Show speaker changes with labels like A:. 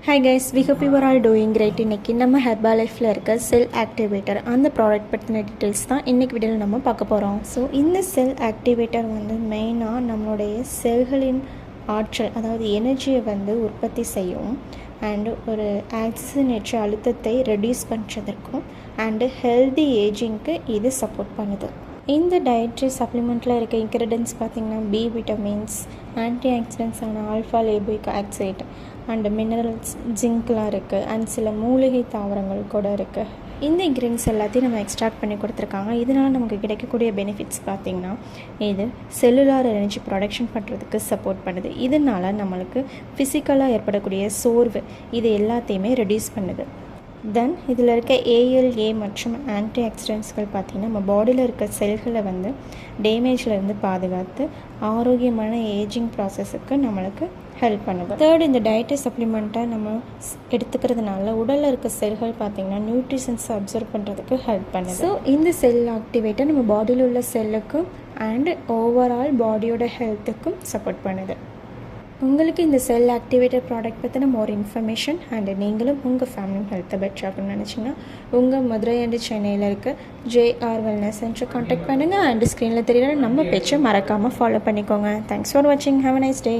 A: Hi guys, we hope you are all doing great. இன்னைக்கு நம்ம ஹெர்பாலைஃப்ல இருக்க செல் ஆக்டிவேட்டர் அந்த ப்ராடக்ட் பற்றின டீட்டெயில்ஸ் தான் இன்னைக்கு வீடியோவில் நம்ம பார்க்க போகிறோம். ஸோ இந்த செல் ஆக்டிவேட்டர் வந்து மெயினாக நம்மளுடைய செல்களின் ஆற்றல், அதாவது எனர்ஜியை வந்து உற்பத்தி செய்யும் அண்டு ஒரு ஆக்சிஜனேற்ற அழுத்தத்தை ரெடியூஸ் பண்ணுறதுக்கும் அண்டு ஹெல்தி ஏஜிங்க்கு இது சப்போர்ட் பண்ணுது. இந்த டயட்ரி சப்ளிமெண்ட்டில் இருக்க இன்க்ரீடியன்ட்ஸ் பார்த்திங்கன்னா பி விட்டமின்ஸ், ஆன்டி ஆக்சிடென்ட்ஸான alpha lipoic oxide and minerals, ஜிங்க்லாம் இருக்குது அண்ட் சில மூலிகை தாவரங்கள் கூட இருக்குது. இந்த இன்க்ரீடியன்ஸ் எல்லாத்தையும் நம்ம எக்ஸ்ட்ராக்ட் பண்ணி கொடுத்துருக்காங்க. இதனால் நமக்கு கிடைக்கக்கூடிய பெனிஃபிட்ஸ் பார்த்திங்கன்னா இது செல்லுலார் எனர்ஜி ப்ரொடக்ஷன் பண்ணுறதுக்கு சப்போர்ட் பண்ணுது. இதனால் நம்மளுக்கு ஃபிசிக்கலாக ஏற்படக்கூடிய சோர்வு இது எல்லாத்தையுமே ரெடியூஸ் பண்ணுது. தென் இதில் இருக்க ஏஎல்ஏ மற்றும் ஆன்டி ஆக்சிடென்ட்ஸ்கள் பார்த்திங்கன்னா நம்ம பாடியில் இருக்க செல்களை வந்து டேமேஜ்லேருந்து பாதுகாத்து ஆரோக்கியமான ஏஜிங் ப்ராசஸுக்கு நம்மளுக்கு ஹெல்ப் பண்ணுது. தேர்ட், இந்த டயட்ரி சப்ளிமெண்ட்டை நம்ம எடுத்துக்கிறதுனால உடலில் இருக்க செல்கள் பார்த்திங்கன்னா நியூட்ரிஷன்ஸை அப்சர்வ் பண்ணுறதுக்கு ஹெல்ப் பண்ணுது. ஸோ இந்த செல் ஆக்டிவேட்டர் நம்ம பாடியில் உள்ள செல்லுக்கும் அண்ட் ஓவரால் பாடியோட ஹெல்த்துக்கும் சப்போர்ட் பண்ணுது. உங்களுக்கு இந்த செல் ஆக்டிவேட்டர் ப்ராடக்ட் பற்றின மோர் இன்ஃபர்மேஷன் அண்ட் நீங்களும் உங்கள் ஃபேமிலி ஹெல்த்தை பெட்டர் ஆகணும்னு நினச்சிங்கன்னா உங்கள் மதுரை அண்டு சென்னையில் இருக்க ஜேஆர் வெல்னஸ் சென்டரை காண்டாக்ட் பண்ணுங்கள் அண்ட் ஸ்க்ரீனில் தெரியுற நம்ம பேச்சை மறக்காமல் ஃபாலோ பண்ணிக்கோங்க. தேங்க்ஸ் ஃபார் வாட்சிங். Have a nice day.